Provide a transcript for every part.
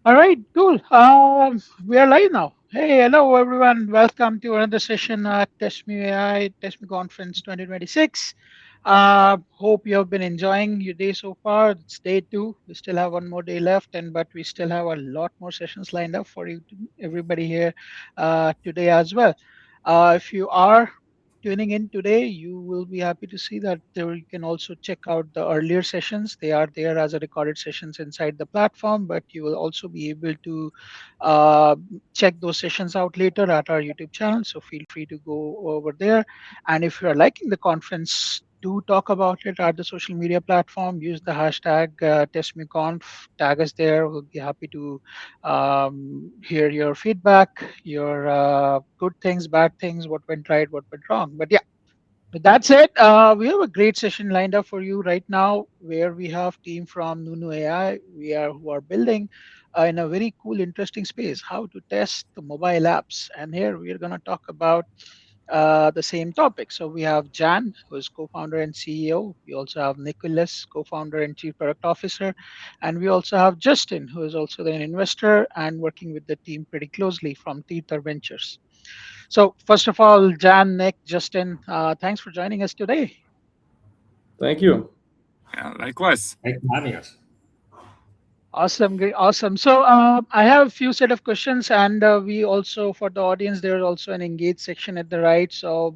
All right, cool. We are live now. Hey, hello everyone. Welcome to another session at TestMu AI TestMu Conference 2026. Hope you have been enjoying your day so far. It's day two. We still have one more day left, and but we still have a lot more sessions lined up for you, everybody here today as well. If you are tuning in today, you will be happy to see that there you can also check out the earlier sessions. They are there as a recorded sessions inside the platform, but you will also be able to uh, check those sessions out later at our YouTube channel. So feel free to go over there. And if you are liking the conference, do talk about it at the social media platform. Use the hashtag TestMuConf. Tag us there. We'll be happy to hear your feedback, your good things, bad things, what went right, what went wrong. But yeah, with that said, we have a great session lined up for you right now, where we have team from nunu.ai. We are who are building in a very cool, interesting space how to test the mobile apps. And here we are going to talk about the same topic. So we have Jan, who is co-founder and CEO. We also have Nicolas, co-founder and chief product officer, and we also have Justin, who is also an investor and working with the team pretty closely from Tirta Ventures. So first of all, Jan, Nick, Justin, thanks for joining us today. Thank you. Yeah, likewise. Thanks for having us. Awesome, great, awesome. So I have a few set of questions, and we also for the audience there is also an engage section at the right. So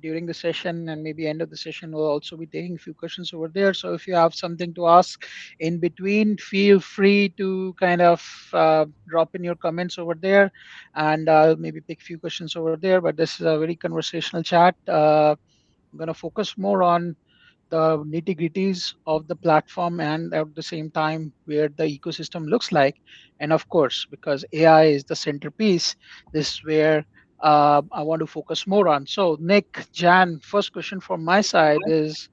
during the session and maybe end of the session, we'll also be taking a few questions over there. So if you have something to ask in between, feel free to kind of drop in your comments over there, and I'll maybe pick a few questions over there. But this is a very conversational chat. I'm going to focus more on the nitty gritties of the platform and at the same time where the ecosystem looks like. And of course, because AI is the centerpiece, this is where I want to focus more on. So, Nick, Jan, first question from my side is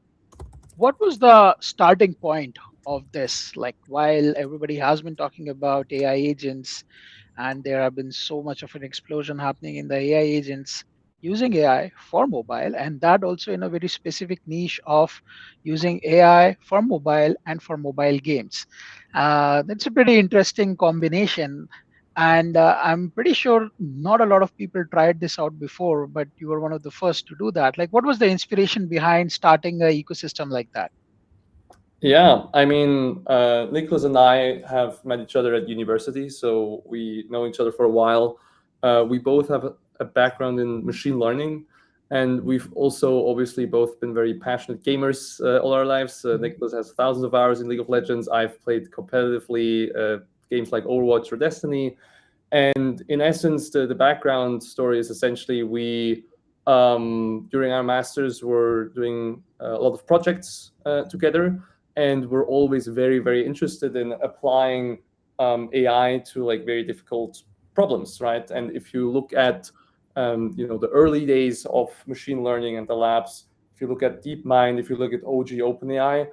what was the starting point of this? Like, while everybody has been talking about AI agents, and there have been so much of an explosion happening in the AI agents using AI for mobile, and that also in a very specific niche of using AI for mobile and for mobile games. That's a pretty interesting combination. And I'm pretty sure not a lot of people tried this out before, but you were one of the first to do that. Like, what was the inspiration behind starting an ecosystem like that? Yeah, I mean, Nicholas and I have met each other at university, so we know each other for a while. We both have a background in machine learning, and we've also obviously both been very passionate gamers all our lives. Nicholas has thousands of hours in League of Legends. I've played competitively games like Overwatch or Destiny. And in essence, the background story is essentially we, during our masters, were doing a lot of projects together, and we're always very, very interested in applying AI to like very difficult problems, right? And if you look at the early days of machine learning and the labs, if you look at DeepMind, if you look at OG OpenAI,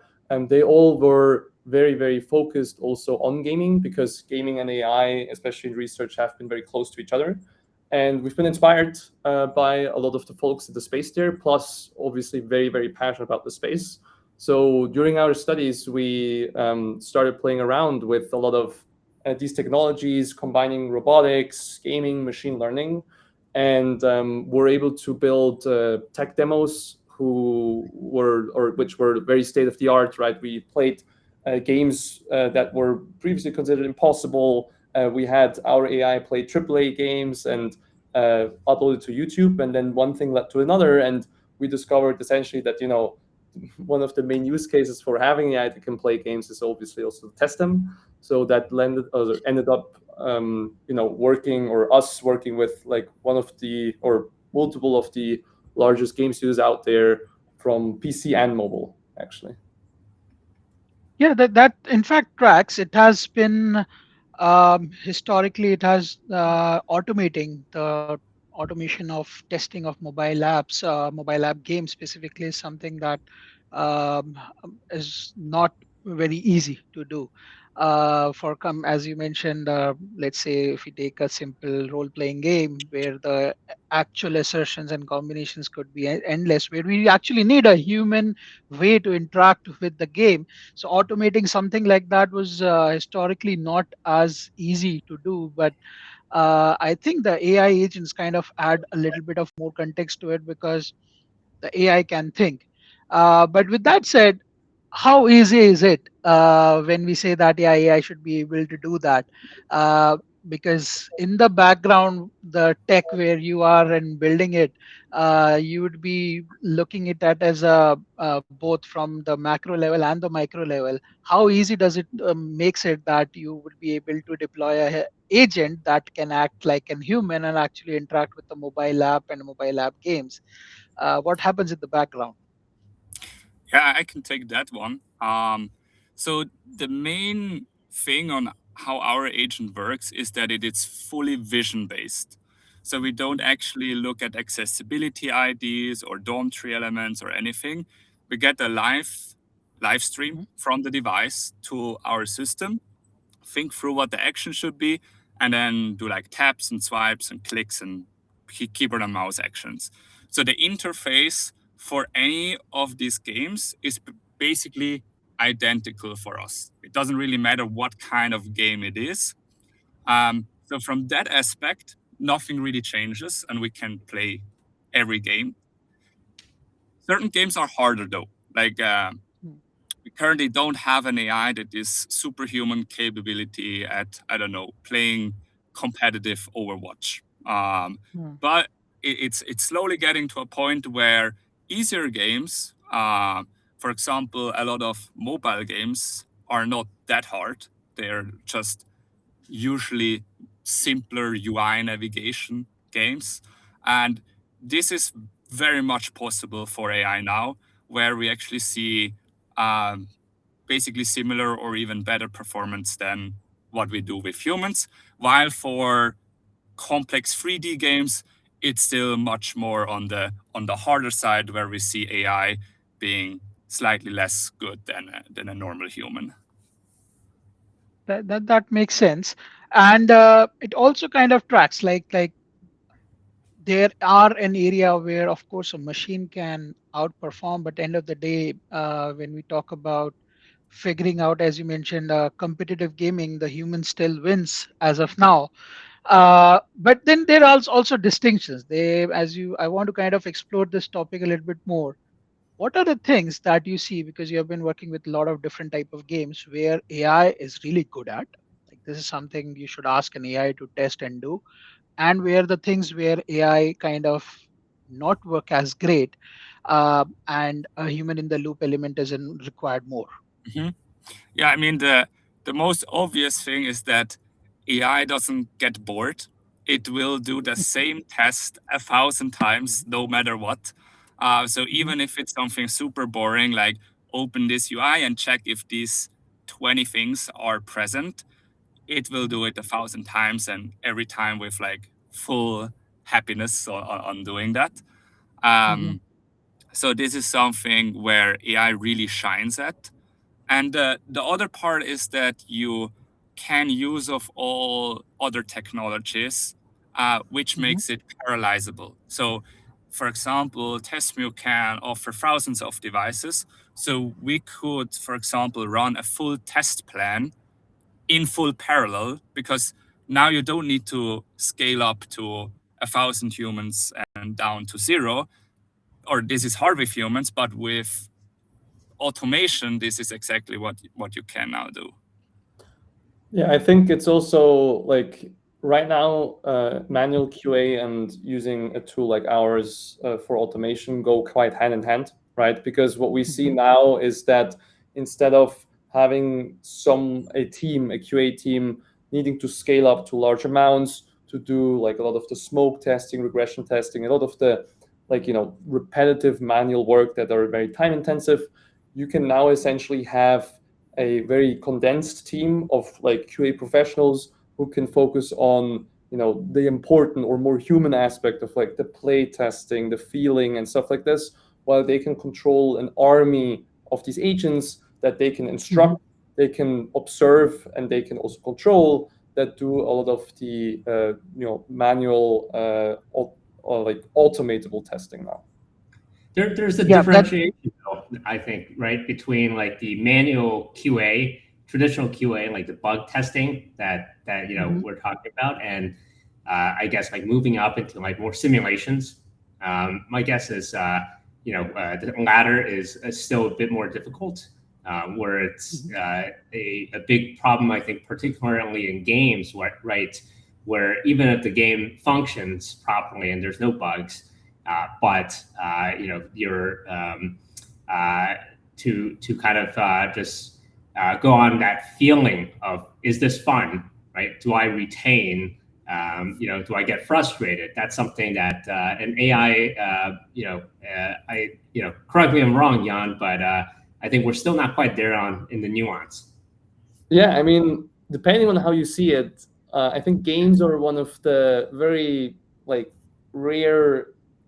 they all were very, very focused also on gaming, because gaming and AI, especially in research, have been very close to each other. And we've been inspired by a lot of the folks in the space there, plus obviously very, very passionate about the space. So during our studies, we started playing around with a lot of these technologies, combining robotics, gaming, machine learning, and were able to build tech demos which were very state of the art, right? We played games that were previously considered impossible. We had our AI play AAA games and uploaded to YouTube, and then one thing led to another, and we discovered essentially that one of the main use cases for having AI that can play games is obviously also to test them. So that ended up working with like one of the or multiple of the largest game studios out there from PC and mobile, actually. Yeah, that in fact tracks. It has been historically it has automating the automation of testing of mobile apps, mobile app games specifically is something that is not very easy to do. As you mentioned, let's say if we take a simple role-playing game where the actual assertions and combinations could be endless, where we actually need a human way to interact with the game. So automating something like that was historically not as easy to do, but I think the AI agents kind of add a little bit of more context to it because the AI can think. But with that said, how easy is it when we say that yeah, AI should be able to do that? Because in the background, the tech where you are and building it, you would be looking at that as a both from the macro level and the micro level. How easy does it makes it that you would be able to deploy a agent that can act like a human and actually interact with the mobile app and mobile app games? What happens in the background? Yeah, I can take that one. So the main thing on how our agent works is that it is fully vision based. So we don't actually look at accessibility IDs or DOM tree elements or anything. We get a live stream Mhm. from the device to our system, think through what the action should be, and then do like taps and swipes and clicks and keyboard and mouse actions. So the interface for any of these games is basically identical for us. It doesn't really matter what kind of game it is. So from that aspect, nothing really changes, and we can play every game. Certain games are harder though. Like Mm, we currently don't have an AI that is superhuman capability at, I don't know, playing competitive Overwatch. mm, But it's slowly getting to a point where easier games, for example, a lot of mobile games are not that hard. They're just usually simpler UI navigation games. And this is very much possible for AI now, where we actually see um, basically similar or even better performance than what we do with humans. While for complex 3D games, it's still much more on the harder side, where we see AI being slightly less good than a normal human. that makes sense, and it also kind of tracks like there are an area where of course a machine can outperform, but end of the day, when we talk about figuring out, as you mentioned, competitive gaming, the human still wins as of now. But then there are also distinctions. I want to kind of explore this topic a little bit more. What are the things that you see, because you have been working with a lot of different type of games where AI is really good at? Like this is something you should ask an AI to test and do, and where the things where AI kind of not work as great, and a human in the loop element is required more. Mhm. Yeah, I mean the most obvious thing is that AI doesn't get bored. It will do the same test 1,000 times, Mhm, no matter what. So mhm, even if it's something super boring, like open this UI and check if these 20 things are present, it will mhm, do it 1,000 times, and every time with like full happiness on doing that. mhm, Um, so this is something where AI really shines at. And the other part is that you can use of all other technologies, which mhm, makes it parallelizable. So, for example, TestMu can offer thousands of devices. So we could, for example, run a full test plan in full parallel, because now you don't need to scale up to 1,000 humans and down to zero. Or this is hard with humans, but with automation, this is exactly what you can now do. Yeah, I think it's also like right now, manual QA and using a tool like ours for automation go quite hand in hand, right? Because what we see mhm, now is that instead of having a team, a QA team, needing to scale up to large amounts to do like a lot of the smoke testing, regression testing, a lot of the repetitive manual work that are very time intensive, you can now essentially have a very condensed team of like QA professionals who can focus on the important or more human aspect of like the play testing, the feeling and stuff like this, while they can control an army of these agents that they can mhm, instruct, they can observe and they can also control, that do a lot of the manual or like automatable testing now. There's a Yeah, that differentiation, though, I think, right, between like the manual QA, traditional QA, like the bug testing that we're talking about, and I guess like moving up into like more simulations. My guess is the latter is still a bit more difficult, where it's a big problem, I think, particularly in games, right, where even if the game functions properly and there's no bugs, but you're to kind of just go on that feeling of, is this fun, right? Do I retain? Do I get frustrated? That's something that an AI, correct me if I'm wrong, Yuan, but I think we're still not quite there in the nuance. Yeah, I mean, depending on how you see it, I think games are one of the very like rare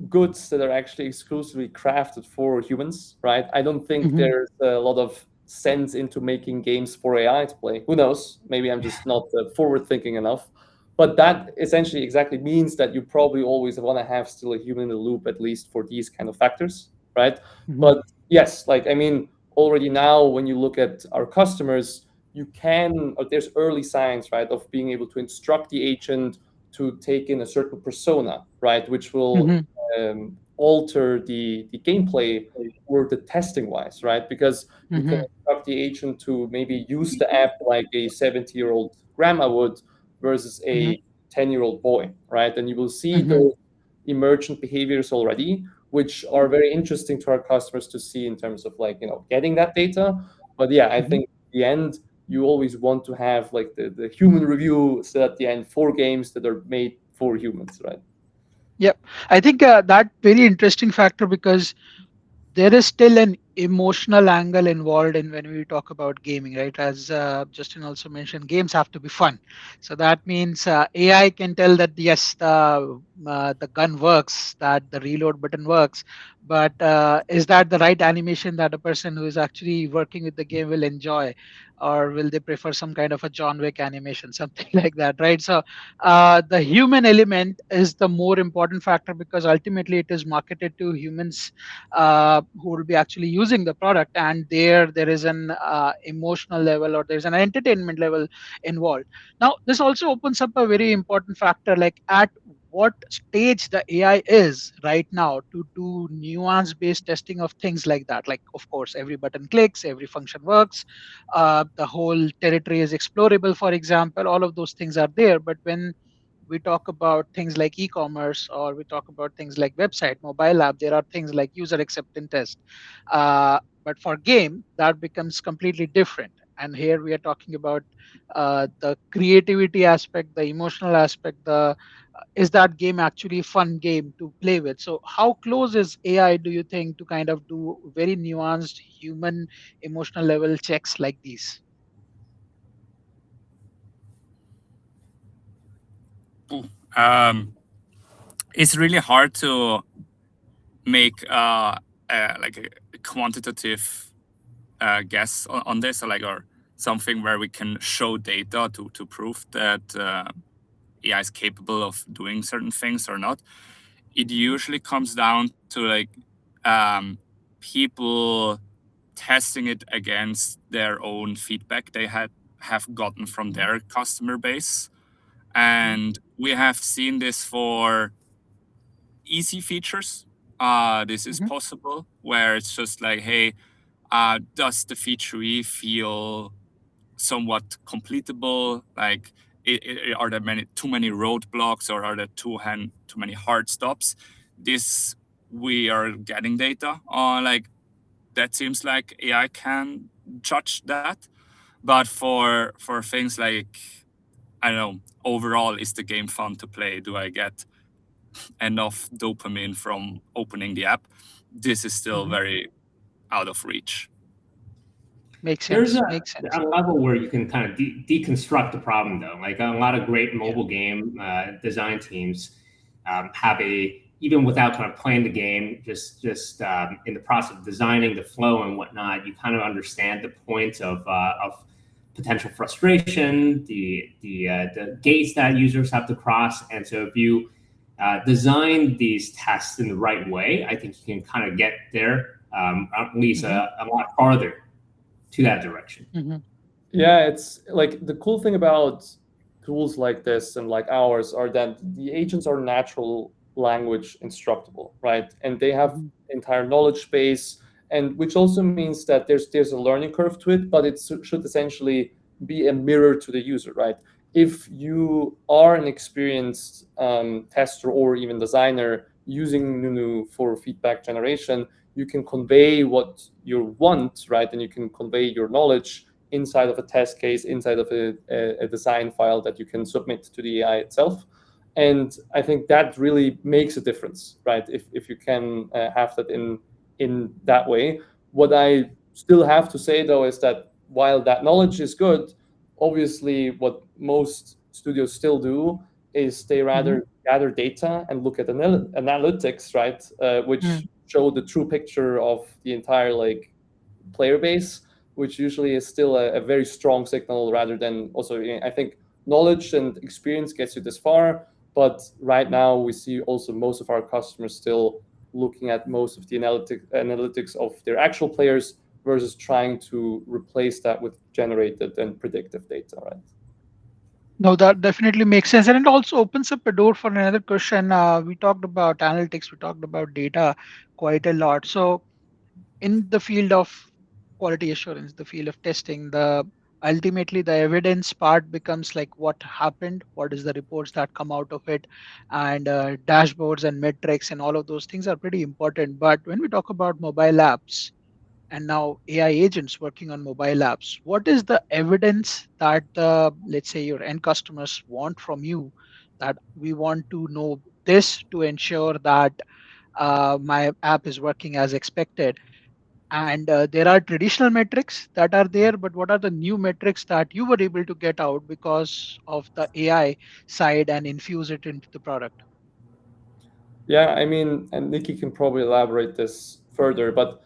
goods that are actually exclusively crafted for humans, right? I don't think there's a lot of sense into making games for AI to play. Who knows? Maybe I'm just not forward thinking enough. But that essentially exactly means that you probably always want to have still a human in the loop, at least for these kind of factors, right? But yes, like, I mean, already now when you look at our customers, you can, or there's early signs, right, of being able to instruct the agent to take in a certain persona, right, which will alter the gameplay or the testing wise, right? Because you can instruct the agent to maybe use the app like a 70-year-old grandma would versus a 10-year-old boy, right? And you will see those emergent behaviors already, which are very interesting to our customers to see in terms of like, getting that data. But yeah, I think at the end, you always want to have like the human review set at the end for games that are made for humans, right? Yep, I think that very interesting factor, because there is still an emotional angle involved in when we talk about gaming, right? As Justin also mentioned, games have to be fun. So that means AI can tell that yes, the gun works, that the reload button works, but is that the right animation that a person who is actually working with the game will enjoy, or will they prefer some kind of a John Wick animation, something like that, right? So the human element is the more important factor, because ultimately it is marketed to humans who will be actually using the product, and there is an emotional level, or there's an entertainment level involved. Now this also opens up a very important factor, like at what stage the AI is right now to do nuance based testing of things like that. Like, of course, every button clicks, every function works, the whole territory is explorable, for example. All of those things are there, but when we talk about things like e-commerce, or we talk about things like website, mobile app, there are things like user acceptance test. But for game, that becomes completely different. And here we are talking about the creativity aspect, the emotional aspect, the is that game actually a fun game to play with? So how close is AI, do you think, to kind of do very nuanced human emotional level checks like these? It's really hard to make like a quantitative guess on this, or something where we can show data to prove that AI is capable of doing certain things or not. It usually comes down to people testing it against their own feedback they have gotten from their customer base. And we have seen this for easy features. This is possible, where it's just like, hey, does the feature feel somewhat completable? Like, are there too many roadblocks, or are there too many hard stops? This, we are getting data on, like, that seems like AI can judge that. But for things like, I don't know, overall, is the game fun to play? Do I get enough dopamine from opening the app? This is still very out of reach. Makes There's sense. a, Makes sense. a level where you can kind of deconstruct the problem, though. Like a lot of great mobile game design teams have even without kind of playing the game, just in the process of designing the flow and whatnot, you kind of understand the point of potential frustration, the gates that users have to cross. And so if you design these tests in the right way, I think you can kind of get there, at least a lot farther to that direction. Yeah, it's like the cool thing about tools like this and like ours are that the agents are natural language instructable, right? And they have entire knowledge base, and which also means that there's a learning curve to it, but it should essentially be a mirror to the user, right? If you are an experienced tester or even designer using Nunu for feedback generation, you can convey what you want, right? And you can convey your knowledge inside of a test case, inside of a design file that you can submit to the AI itself. And I think that really makes a difference, right? If you can have that in that way. What I still have to say, though, is that while that knowledge is good, obviously what most studios still do is they rather gather data and look at analytics, right? Which show the true picture of the entire like player base, which usually is still a very strong signal rather than also, I think knowledge and experience gets you this far. But right now we see also most of our customers still looking at most of the analytics of their actual players versus trying to replace that with generated and predictive data, right? No, that definitely makes sense. And it also opens up a door for another question. We talked about analytics, we talked about data quite a lot. So in the field of quality assurance, the field of testing, the ultimately the evidence part becomes like what happened, what is the reports that come out of it, and dashboards and metrics and all of those things are pretty important. But when we talk about mobile apps and now AI agents working on mobile apps, what is the evidence that let's say your end customers want from you, that we want to know this to ensure that my app is working as expected? And there are traditional metrics that are there, but what are the new metrics that you were able to get out because of the AI side and infuse it into the product? Yeah, I mean, and Nikki can probably elaborate this further, but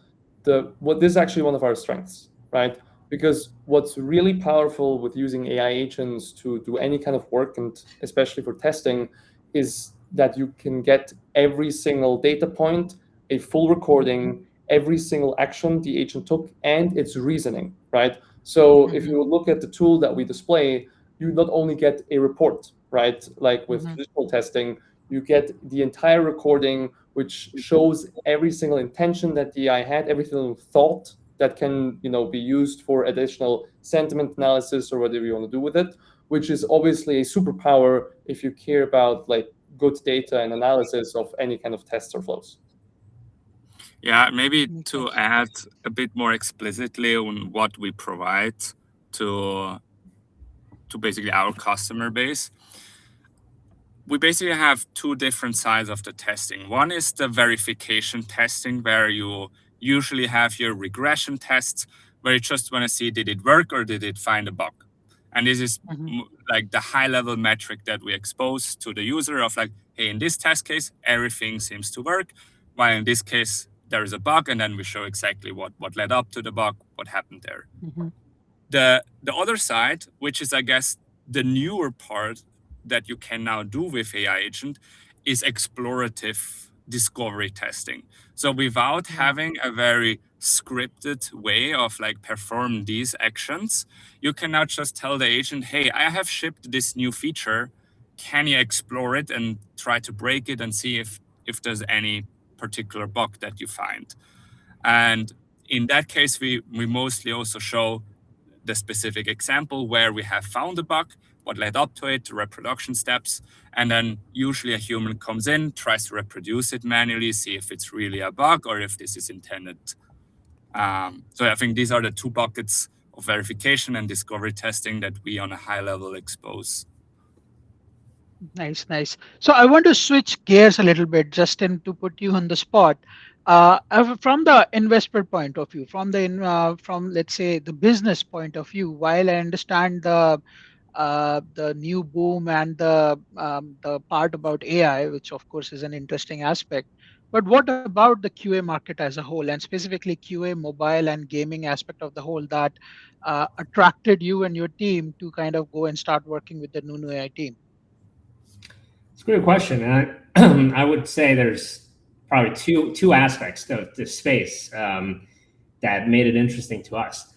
what this is actually one of our strengths, right? Because what's really powerful with using AI agents to do any kind of work, and especially for testing, is that you can get every single data point, a full recording, every single action the agent took, and its reasoning, right? So if you look at the tool that we display, you not only get a report, right? Like with traditional testing, you get the entire recording, which shows every single intention that the AI had, every single thought that can, be used for additional sentiment analysis or whatever you want to do with it, which is obviously a superpower if you care about like good data and analysis of any kind of tests or flows. Yeah, maybe to add a bit more explicitly on what we provide to basically our customer base. We basically have two different sides of the testing. One is the verification testing, where you usually have your regression tests, where you just want to see, did it work or did it find a bug? And this is like the high level metric that we expose to the user of like, hey, in this test case, everything seems to work. While in this case, there is a bug, and then we show exactly what led up to the bug, what happened there. The other side, which is, I guess, the newer part that you can now do with AI agent, is explorative discovery testing. So without having a very scripted way of like perform these actions, you can now just tell the agent, hey, I have shipped this new feature. Can you explore it and try to break it and see if there's any particular bug that you find? And in that case, we mostly also show the specific example where we have found a bug, what led up to it, reproduction steps, and then usually a human comes in, tries to reproduce it manually, see if it's really a bug or if this is intended. So I think these are the two buckets of verification and discovery testing that we on a high level expose. Nice, nice. So I want to switch gears a little bit, Justin, to put you on the spot. From the investor point of view, from let's say the business point of view, while I understand the new boom and the part about AI, which of course is an interesting aspect, But what about the QA market as a whole, and specifically QA mobile and gaming aspect of the whole that attracted you and your team to kind of go and start working with the Nunu AI team? It's a great question, and I, I would say there's probably two aspects of this space that made it interesting to us.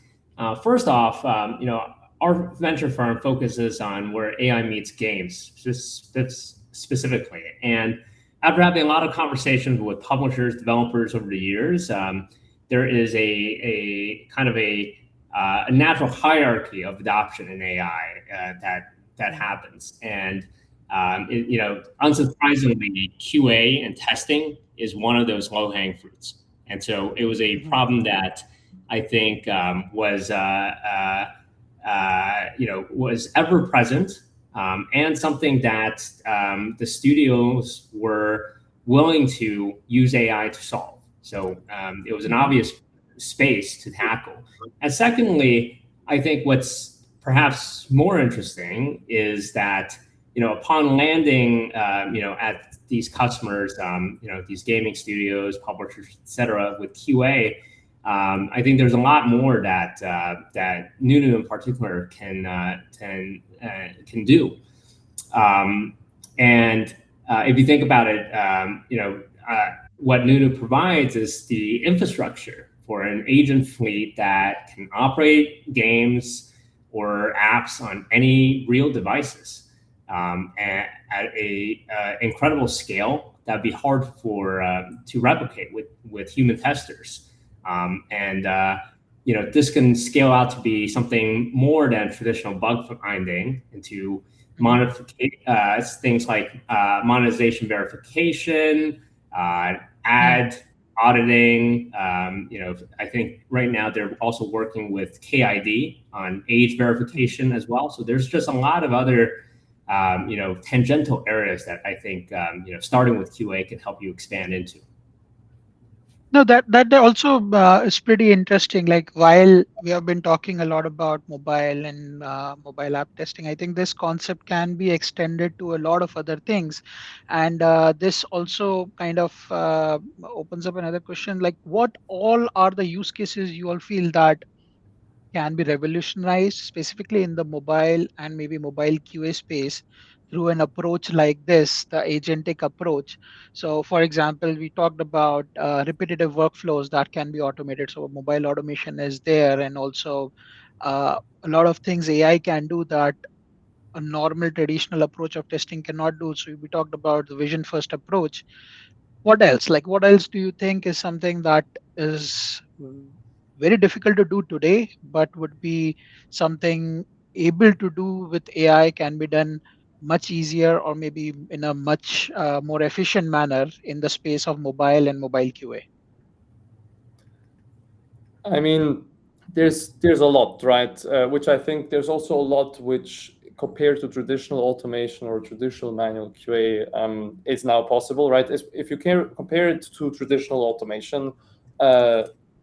First off, our venture firm focuses on where AI meets games specifically, and after having a lot of conversations with publishers, developers over the years, there is a kind of a natural hierarchy of adoption in AI that happens, and unsurprisingly, QA and testing is one of those low-hanging fruits. And so it was a problem that I think was ever present, and something that the studios were willing to use AI to solve. So it was an obvious space to tackle. And secondly, I think what's perhaps more interesting is that upon landing, at these customers, these gaming studios, publishers, et cetera, with QA, I think there's a lot more that Nunu in particular can do. And if you think about it, what Nunu provides is the infrastructure for an agent fleet that can operate games or apps on any real devices. At a incredible scale that'd be hard to replicate with human testers, this can scale out to be something more than traditional bug finding into things like monetization verification, ad auditing. I think right now they're also working with KID on age verification as well. So there's just a lot of other tangential areas that I think, starting with QA can help you expand into. No, that also is pretty interesting. Like while we have been talking a lot about mobile and mobile app testing, I think this concept can be extended to a lot of other things, and this also kind of opens up another question: like, what all are the use cases you all feel that can be revolutionized specifically in the mobile and maybe mobile QA space through an approach like this, the agentic approach? So, for example, we talked about repetitive workflows that can be automated. So, mobile automation is there, and also a lot of things AI can do that a normal traditional approach of testing cannot do. So, we talked about the vision first approach. What else? Like, what else do you think is something that is very difficult to do today, but would be something able to do with AI, can be done much easier or maybe in a much more efficient manner in the space of mobile and mobile QA? I mean, there's a lot, right? Which I think there's also a lot which, compared to traditional automation or traditional manual QA, is now possible, right? If you can compare it to traditional automation,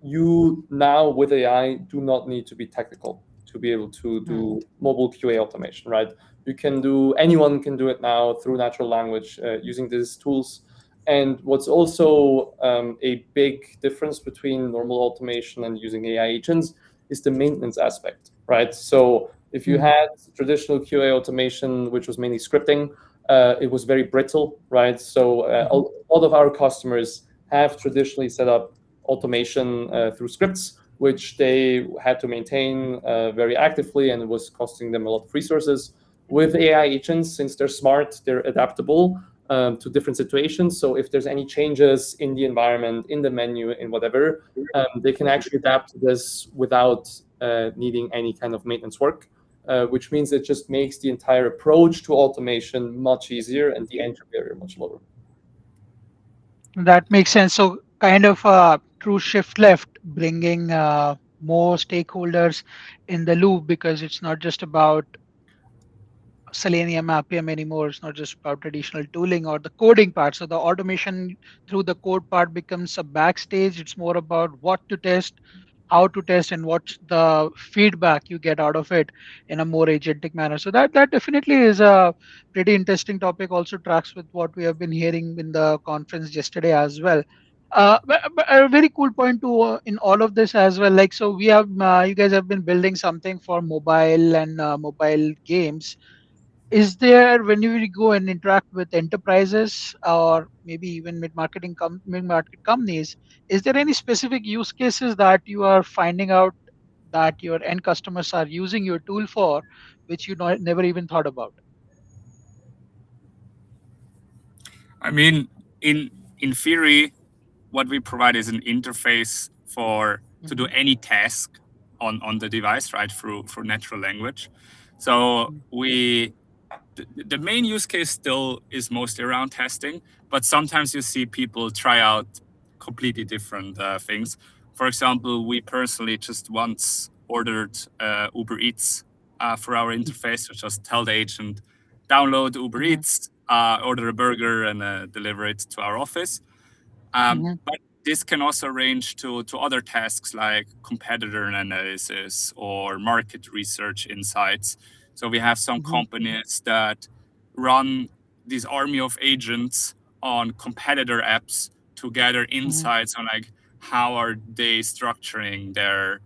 you now with AI do not need to be technical to be able to do mobile QA automation, right? Anyone can do it now through natural language using these tools. And what's also a big difference between normal automation and using AI agents is the maintenance aspect, right? So if you had traditional QA automation, which was mainly scripting, it was very brittle, right? So a lot of our customers have traditionally set up automation through scripts, which they had to maintain very actively, and it was costing them a lot of resources. With AI agents, since they're smart, they're adaptable to different situations. So if there's any changes in the environment, in the menu, in whatever, they can actually adapt to this without needing any kind of maintenance work, which means it just makes the entire approach to automation much easier and the entry barrier much lower. That makes sense. So kind of a true shift left, bringing more stakeholders in the loop, because it's not just about Selenium, Appium anymore. It's not just about traditional tooling or the coding part. So the automation through the code part becomes a backstage. It's more about what to test, how to test and what's the feedback you get out of it in a more agentic manner. So that definitely is a pretty interesting topic. Also tracks with what we have been hearing in the conference yesterday as well. But a very cool point to in all of this as well. Like, so we have you guys have been building something for mobile and mobile games. Is there, when you go and interact with enterprises or maybe even mid-market companies, is there any specific use cases that you are finding out that your end customers are using your tool for, which you never even thought about? I mean, in theory, what we provide is an interface for to do Mhm, any task on the device, right, through natural language. So the main use case still is mostly around testing, but sometimes you see people try out completely different things. For example, we personally just once ordered Uber Eats for our interface. We just tell the agent, download Uber mhm, Eats, order a burger, and deliver it to our office. mhm, But this can also range to other tasks like competitor analysis or market research insights. So we have some mhm, companies that run this army of agents on competitor apps to gather mhm, insights on like how are they structuring their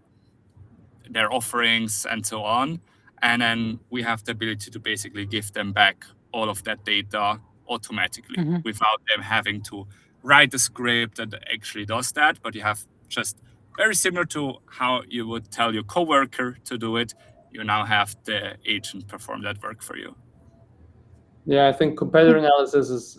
offerings and so on. And then we have the ability to basically give them back all of that data automatically mhm. without them having to write a script that actually does that. But you have just very similar to how you would tell your coworker to do it. You now have the agent perform that work for you. Yeah, I think competitor analysis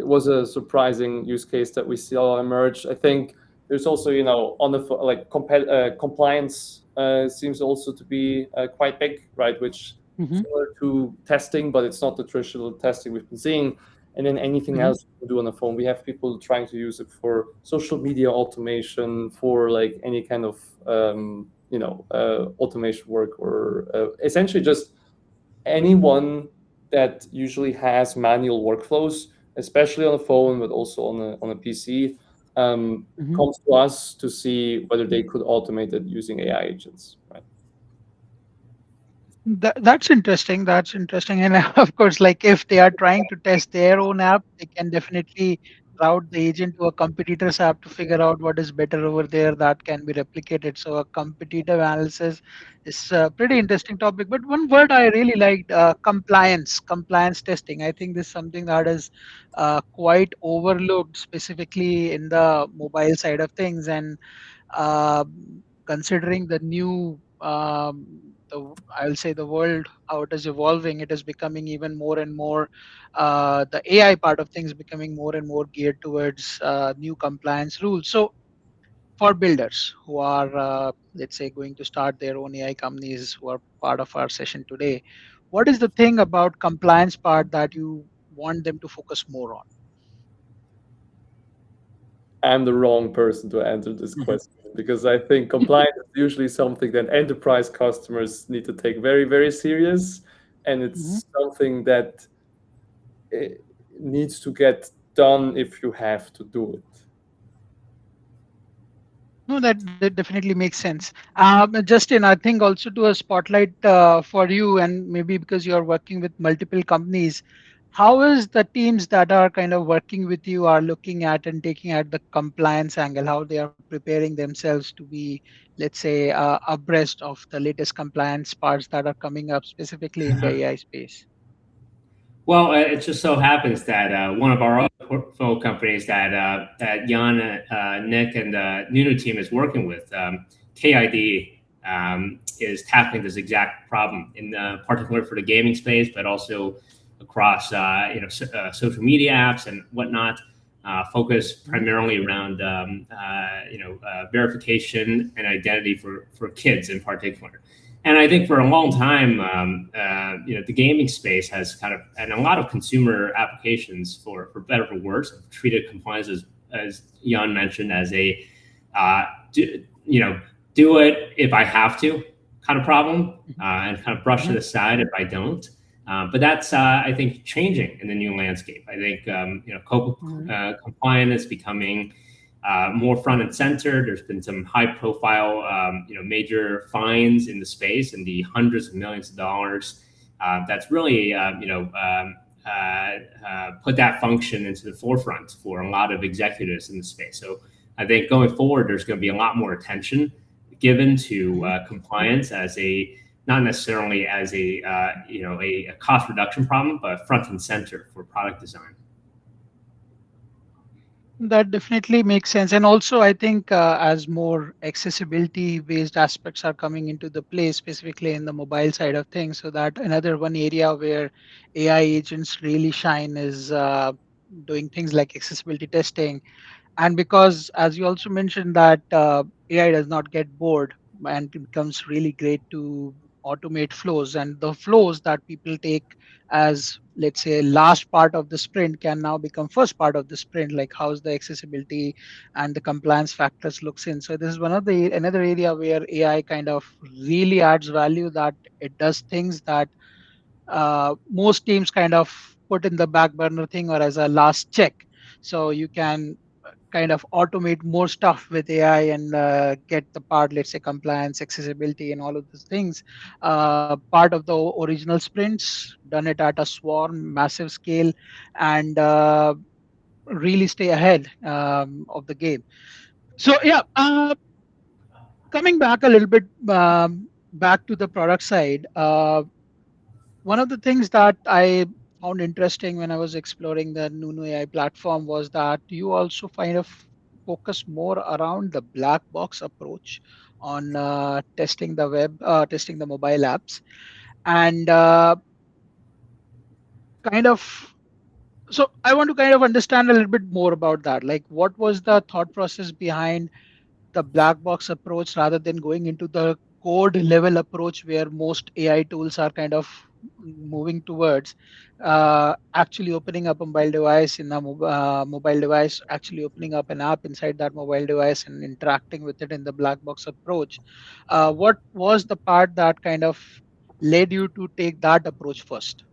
was a surprising use case that we saw emerge. I think there's also, on the like compliance seems also to be quite big, right? Which Mhm, similar to testing, but it's not the traditional testing we've been seeing. And then anything mhm, else you can do on the phone, we have people trying to use it for social media automation, for like any kind of automation work, or essentially just anyone that usually has manual workflows, especially on a phone, but also on a PC, mhm. comes to us to see whether they could automate it using AI agents. Right. That's interesting. That's interesting. And of course, like if they are trying to test their own app, they can definitely route the agent to a competitor's app to figure out what is better over there that can be replicated. So a competitive analysis is a pretty interesting topic. But one word I really liked, compliance testing. I think this is something that is quite overlooked, specifically in the mobile side of things. And considering the new I'll say the world, how it is evolving, it is becoming even more and more the AI part of things becoming more and more geared towards new compliance rules. So for builders who are let's say going to start their own AI companies who are part of our session today, what is the thing about compliance part that you want them to focus more on? I'm the wrong person to answer this question because I think compliance is usually something that enterprise customers need to take very, very serious, and Mhm. it's something that needs to get done if you have to do it. No, that definitely makes sense. Justin, I think also to a spotlight for you, and maybe because you are working with multiple companies, how is the teams that are kind of working with you are looking at and taking at the compliance angle, how they are preparing themselves to be, let's say, abreast of the latest compliance parts that are coming up specifically in the AI space? Well, it just so happens that one of our other portfolio companies that Yuan, Nick, and the Nunu team is working with, KID, is tackling this exact problem in particular for the gaming space, but also across social media apps and whatnot. Focus Mhm, primarily around verification and identity for kids in particular. And I think for a long mhm, time, the gaming space has kind of, and a lot of consumer applications, for better or for worse, have treated compliance as Jan mentioned, as a do, do it if I have to kind of problem, and kind of brush it mhm, aside if I don't. But that's, I think, changing in the new landscape. I think, mhm, compliant is becoming more front and center. There's been some high profile, major fines in the space in the hundreds of millions of dollars. That's really, put that function into the forefront for a lot of executives in the space. So I think going forward, there's going to be a lot more attention given to compliance as not necessarily as a cost reduction problem, but front and center for product design. That definitely makes sense. And also, I think as more accessibility based aspects are coming into the play, specifically in the mobile side of things, so that another one area where AI agents really shine is doing things like accessibility testing. And because, as you also mentioned, that AI does not get bored and it becomes really great to automate flows, and the flows that people take as, let's say, last part of the sprint can now become first part of the sprint, like how's the accessibility and the compliance factors looks in. So this is one of the another area where AI kind of really adds value, that it does things that most teams kind of put in the back burner thing or as a last check. So you can kind of automate more stuff with AI and get the part, let's say, compliance, accessibility, and all of these things. Part of the original sprints, done it at a swarm, massive scale, and really stay ahead of the game. So yeah, coming back a little bit back to the product side. One of the things that I found interesting when I was exploring the nunu.ai platform was that you also kind of focus more around the black box approach on testing the testing the mobile apps, and kind of. So I want to kind of understand a little bit more about that. Like, what was the thought process behind the black box approach rather than going into the code level approach where most AI tools are kind of moving towards, actually opening up a mobile device in a mobile device, actually opening up an app inside that mobile device and interacting with it in the black box approach. What was the part that kind of led you to take that approach first?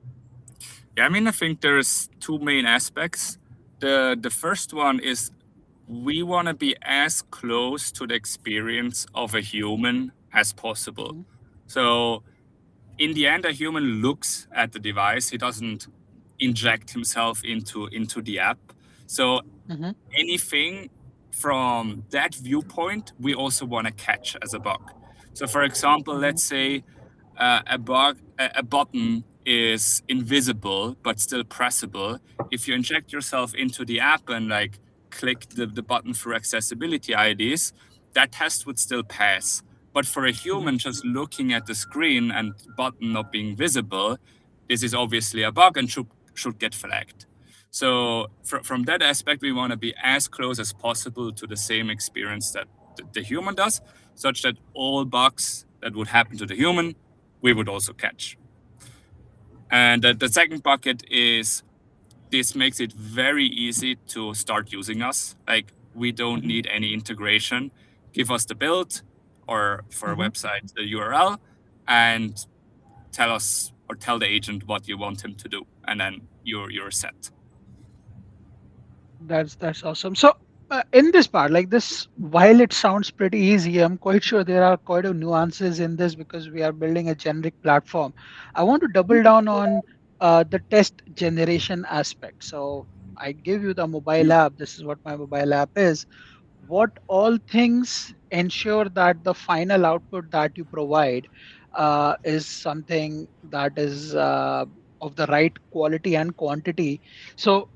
Yeah, I mean, I think there's two main aspects. The first one is we want to be as close to the experience of a human as possible. Mhm. So in the end, a human looks at the device. He doesn't inject himself into the app. So Mhm. anything from that viewpoint, we also want to catch as a bug. So for example, Mhm. let's say a button is invisible but still pressable. If you inject yourself into the app and like click the button for accessibility IDs, that test would still pass. But for a Mhm. human just looking at the screen and button not being visible, this is obviously a bug and should get flagged. So from that aspect, we want to be as close as possible to the same experience that the human does, such that all bugs that would happen to the human, we would also catch. And the second bucket is this makes it very easy to start using us. Like, we don't Mhm. need any integration. Give us the build, or for a Mhm. website, the URL, and tell us or tell the agent what you want him to do, and then you're set. That's awesome. So in this part, like this, while it sounds pretty easy, I'm quite sure there are quite a nuances in this because we are building a generic platform. I want to double down on the test generation aspect. So I give you the mobile app. This is what my mobile app is. What all things ensure that the final output that you provide is something that is of the right quality and quantity. So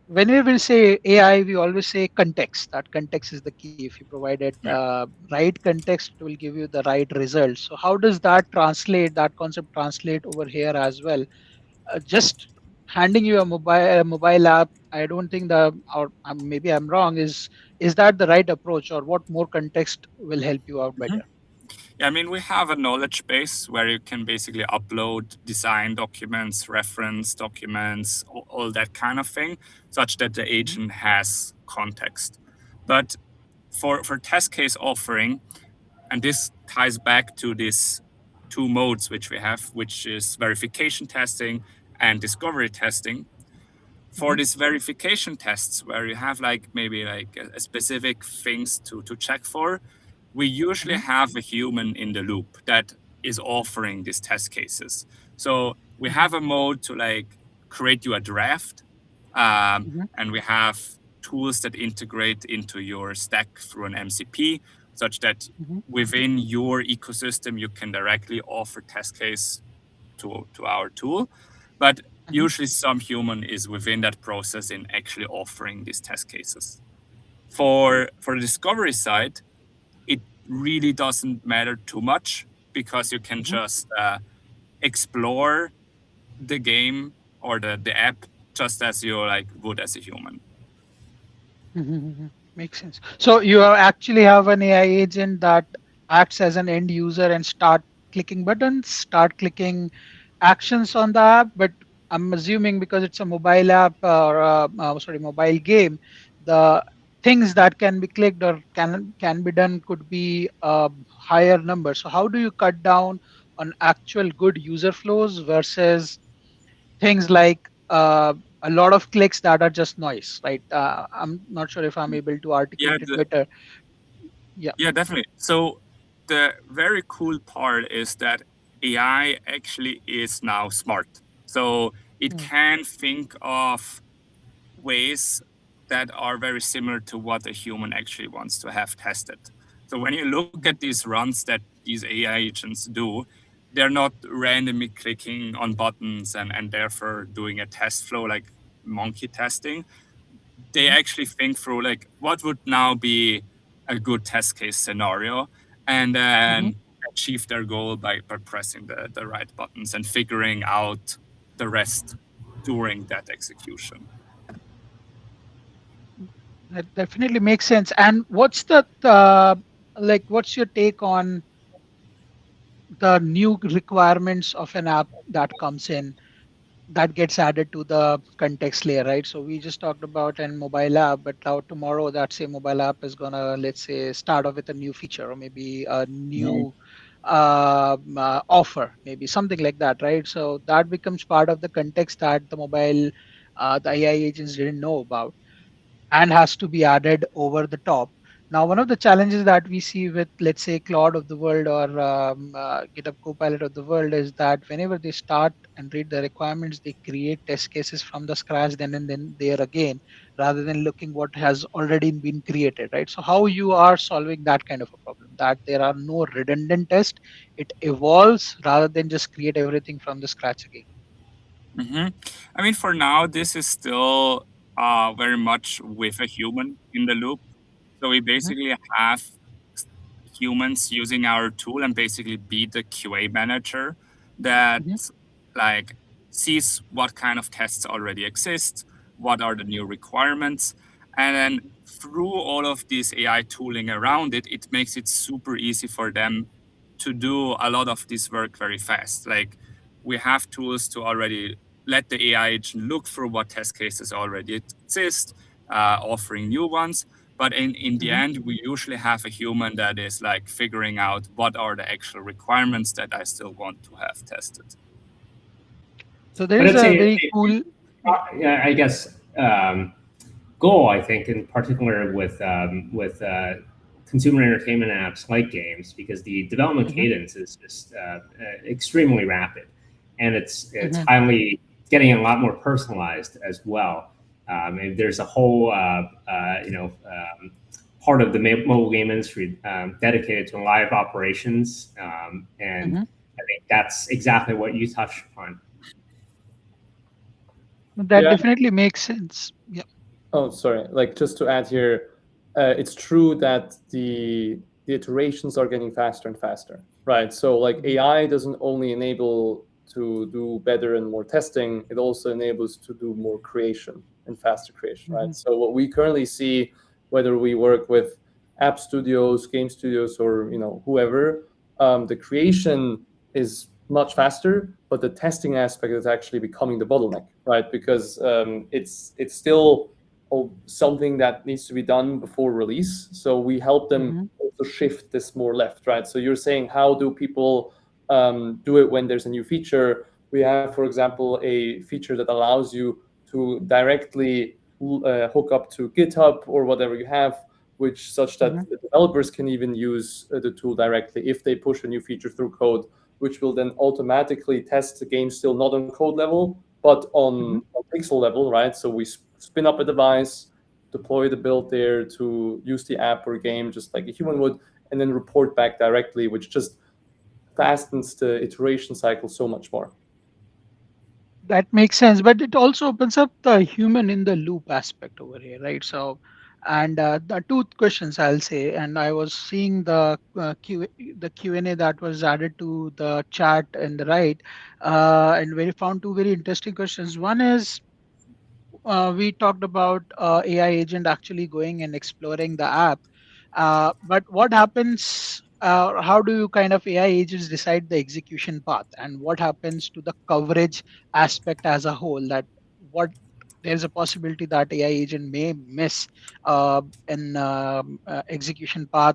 when we will say AI, we always say context. That context is the key. If you provide it Yeah. right context, it will give you the right results. So how does that translate? That concept translate over here as well? Just handing you a mobile app, I don't think the, or maybe I'm wrong, is that the right approach, or what more context will help you out Mhm. better? Yeah, I mean, we have a knowledge base where you can basically upload design documents, reference documents, all that kind of thing, such that the Mhm. agent has context. But for test case offering, and this ties back to these two modes which we have, which is verification testing and discovery testing. for these verification tests where you have like maybe like a specific things to check for, we usually have a human in the loop that is offering these test cases. So we have a mode to like create you a draft, and we have tools that integrate into your stack through an MCP, such that within your ecosystem you can directly offer test case to our tool. But usually some human is within that process in actually offering these test cases. For the discovery side, it really doesn't matter too much because you can just explore the game or the app just as you like would as a human. Makes sense. So you actually have an AI agent that acts as an end user and start clicking buttons, start clicking actions on the app. But I'm assuming because it's a mobile app or mobile game, the things that can be clicked or can be done could be a higher number. So how do you cut down on actual good user flows versus things like a lot of clicks that are just noise, right? I'm not sure if I'm able to Yeah, articulate it better. Yeah. yeah, definitely. So the very cool part is that AI actually is now smart. So it can think of ways that are very similar to what a human actually wants to have tested. So when you look at these runs that these AI agents do, they're not randomly clicking on buttons and therefore doing a test flow like monkey testing. They actually think through like what would now be a good test case scenario and then achieve their goal by pressing the right buttons and figuring out the rest during that execution. That definitely makes sense. And what's the what's your take on the new requirements of an app that comes in that gets added to the context layer, right? So we just talked about an mobile app, but now tomorrow that same mobile app is gonna, let's say, start off with a new feature or maybe a new offer, maybe something like that, right? So that becomes part of the context that the AI agents didn't know about and has to be added over the top. Now, one of the challenges that we see with, let's say, Claude of the world or GitHub Copilot of the world is that whenever they start and read the requirements, they create test cases from the scratch then and then there again, rather than looking what has already been created, right? So how you are solving that kind of a problem, that there are no redundant tests, it evolves rather than just create everything from the scratch again. I mean, for now, this is still very much with a human in the loop. So we basically have humans using our tool and basically be the QA manager that like sees what kind of tests already exist, what are the new requirements, and then through all of this AI tooling around it, it makes it super easy for them to do a lot of this work very fast. Like we have tools to already let the AI agent look through what test cases already exist, offering new ones. But in the end, we usually have a human that is like figuring out what are the actual requirements that I still want to have tested. So there is a very cool. I guess goal, I think, in particular with consumer entertainment apps like games, because the development cadence is just extremely rapid, and it's highly getting a lot more personalized as well. And there's a whole part of the mobile game industry dedicated to live operations, and I think that's exactly what you touched upon. That definitely makes sense. Yeah. Oh, sorry. Like just to add here, it's true that the iterations are getting faster and faster, right? So like AI doesn't only enable to do better and more testing, it also enables to do more creation and faster creation, right? So what we currently see, whether we work with app studios, game studios, or whoever, the creation is much faster, but the testing aspect is actually becoming the bottleneck, right? Because it's still something that needs to be done before release. So we help them also shift this more left, right? So you're saying, how do people do it when there's a new feature? We have, for example, a feature that allows you to to directly hook up to GitHub or whatever you have, which such that the developers can even use the tool directly if they push a new feature through code, which will then automatically test the game still not on code level, but on pixel level, right? So we spin up a device, deploy the build there to use the app or game just like a human would, and then report back directly, which just fastens the iteration cycle so much more. That makes sense, but it also opens up the human in the loop aspect over here, right? So, and the two questions I'll say, and I was seeing the Q&A that was added to the chat in the right, and we found two very interesting questions. One is we talked about AI agent actually going and exploring the app. But what happens? How do you kind of AI agents decide the execution path, and what happens to the coverage aspect as a whole? That what there's a possibility that AI agent may miss in execution path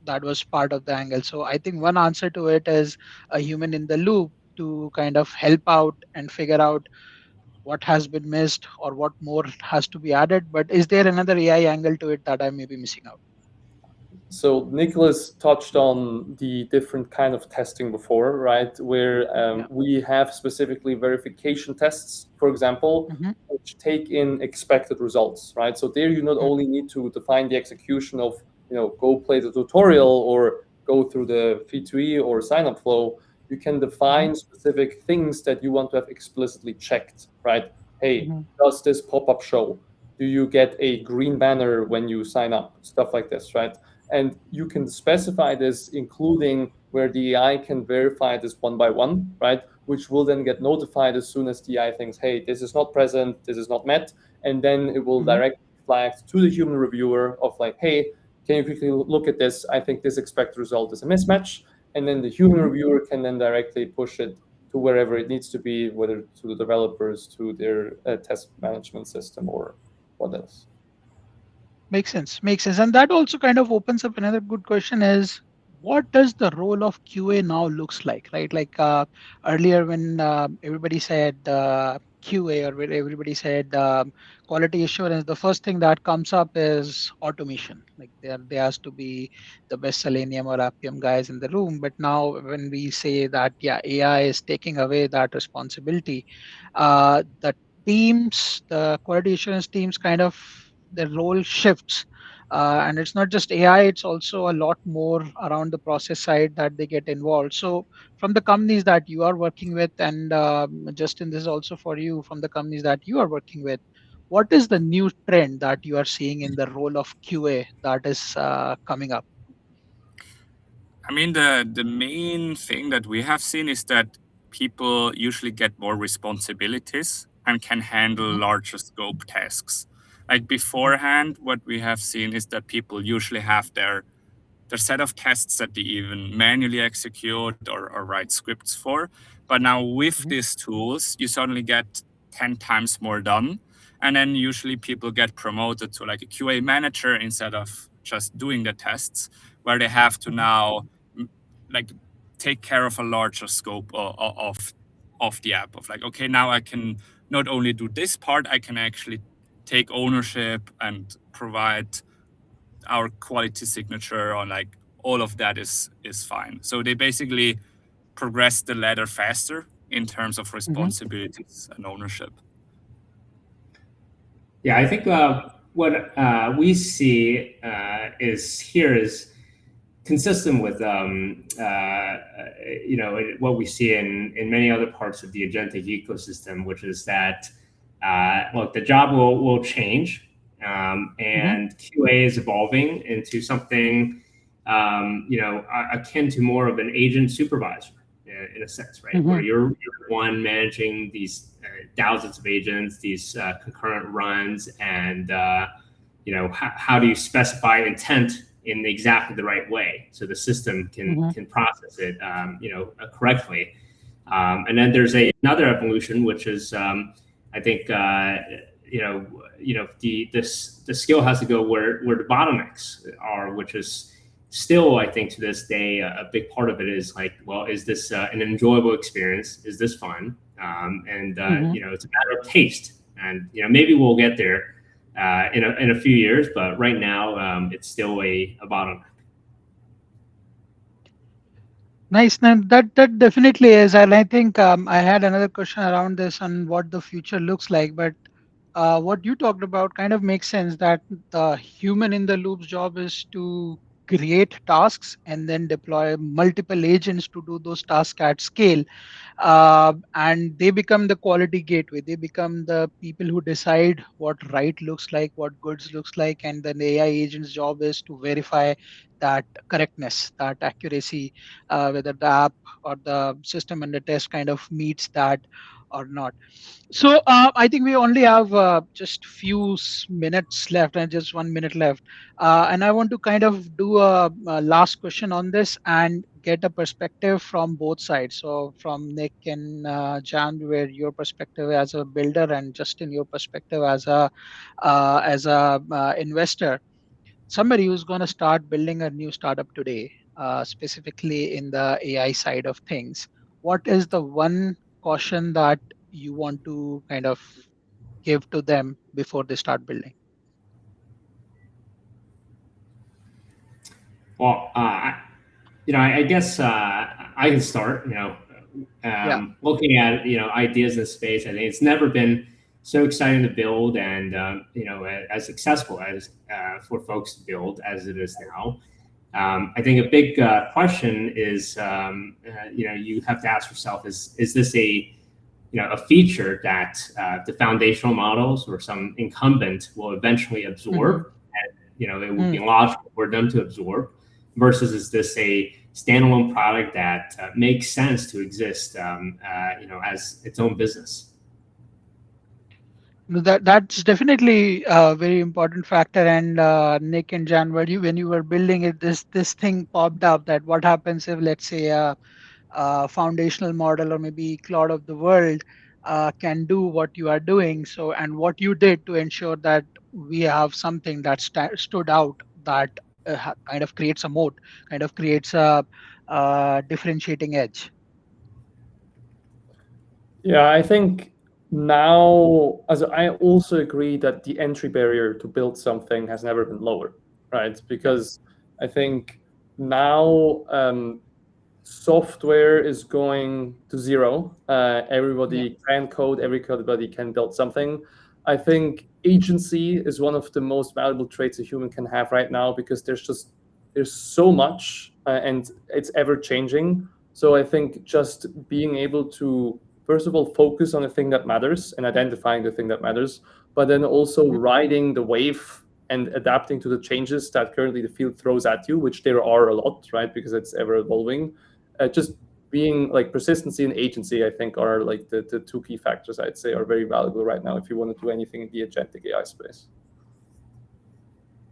that was part of the angle. So I think one answer to it is a human in the loop to kind of help out and figure out what has been missed or what more has to be added. But is there another AI angle to it that I may be missing out? So Nicolas touched on the different kind of testing before, right? Where we have specifically verification tests, for example, which take in expected results, right? So there you not only need to define the execution of, go play the tutorial or go through the V2E or sign-up flow. You can define specific things that you want to have explicitly checked, right? Hey, does this pop-up show? Do you get a green banner when you sign up? Stuff like this, right? And you can specify this, including where the AI can verify this one by one, right? Which will then get notified as soon as the AI thinks, hey, this is not present, this is not met. And then it will directly flag to the human reviewer of like, hey, can you quickly look at this? I think this expected result is a mismatch. And then the human reviewer can then directly push it to wherever it needs to be, whether to the developers, to their test management system, or what else. Makes sense. Makes sense. And that also kind of opens up another good question is what does the role of QA now looks like, right? Like earlier when everybody said QA or when everybody said quality assurance, the first thing that comes up is automation. Like there has to be the best Selenium or Appium guys in the room. But now when we say that, yeah, AI is taking away that responsibility, the teams, the quality assurance teams kind of their role shifts. And it's not just AI, it's also a lot more around the process side that they get involved. So, from the companies that you are working with, and Justin, this is also for you, from the companies that you are working with, what is the new trend that you are seeing in the role of QA that is coming up? I mean, the main thing that we have seen is that people usually get more responsibilities and can handle larger scope tasks. Like beforehand, what we have seen is that people usually have their set of tests that they even manually execute or write scripts for. But now with these tools, you suddenly get 10 times more done. And then usually people get promoted to like a QA manager instead of just doing the tests, where they have to now like take care of a larger scope of the app. Of like, okay, now I can not only do this part, I can actually take ownership and provide our quality signature on like all of that is fine. So they basically progress the ladder faster in terms of responsibilities and ownership. Yeah, I think what we see is consistent with what we see in many other parts of the agentic ecosystem, which is that look, the job will change, and QA is evolving into something akin to more of an agent supervisor in a sense, right? Where you're one managing these thousands of agents, these concurrent runs, and how do you specify intent in exactly the right way so the system can process it correctly. And then there's another evolution, which is I think the skill has to go where the bottlenecks are, which is still, I think, to this day, a big part of it is like, well, is this an enjoyable experience? Is this fun? It's a matter of taste And maybe we'll get there in a few years, but right now it's still a bottleneck. Nice. Now that definitely is, and I think I had another question around this on what the future looks like. But what you talked about kind of makes sense that the human in the loop's job is to create tasks and then deploy multiple agents to do those tasks at scale. And they become the quality gateway. They become the people who decide what right looks like, what goods looks like, and then the AI agent's job is to verify that correctness, that accuracy, whether the app or the system under test kind of meets that or not. So I think we only have just minutes left and just 1 minute left. And I want to kind of do a last question on this and get a perspective from both sides. So from Nick and Jan, where your perspective as a builder, and Justin, your perspective as a investor. Somebody who's going to start building a new startup today, specifically in the AI side of things, what is the one caution that you want to kind of give to them before they start building? Well, I guess I can start. Yeah. Looking at ideas in space, I think it's never been so exciting to build, and as successful as for folks to build as it is now. I think a big question is, you have to ask yourself: is this a feature that the foundational models or some incumbent will eventually absorb? And, it would be logical for them to absorb. Versus, is this a standalone product that makes sense to exist, as its own business? That's definitely a very important factor. And Nick and Jan, when you were building it, this thing popped up that what happens if, let's say, a foundational model or maybe cloud of the world can do what you are doing. So, and what you did to ensure that we have something that stood out, that kind of creates a moat, kind of creates a differentiating edge. Yeah, I think now, as I also agree that the entry barrier to build something has never been lower, right? Because I think now software is going to zero. Everybody can code, everybody can build something. I think agency is one of the most valuable traits a human can have right now, because there's so much and it's ever changing. So I think just being able to, first of all, focus on the thing that matters and identifying the thing that matters, but then also riding the wave and adapting to the changes that currently the field throws at you, which there are a lot, right? Because it's ever evolving. Just being like persistency and agency, I think, are like the two key factors I'd say are very valuable right now if you want to do anything in the agentic AI space.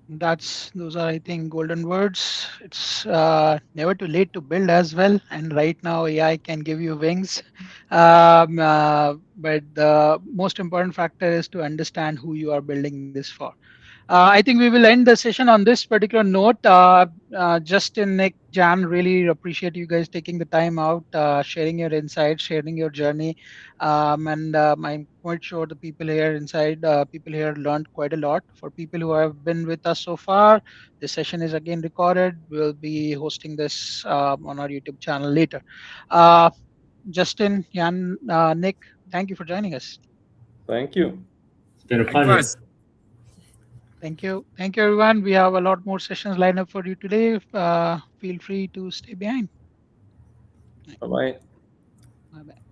Those are, I think, golden words. It's never too late to build as well. And right now, AI can give you wings. But the most important factor is to understand who you are building this for. I think we will end the session on this particular note. Justin, Nick, Jan, really appreciate you guys taking the time out, sharing your insights, sharing your journey. And I'm quite sure the people here learned quite a lot. For people who have been with us so far, this session is again recorded. We'll be hosting this on our YouTube channel later. Uh, Justin, Jan, Nick, thank you for joining us. Thank you. It's been a pleasure. Likewise. Thank you. Thank you, everyone. We have a lot more sessions lined up for you today. Feel free to stay behind. Bye-bye. Bye-bye.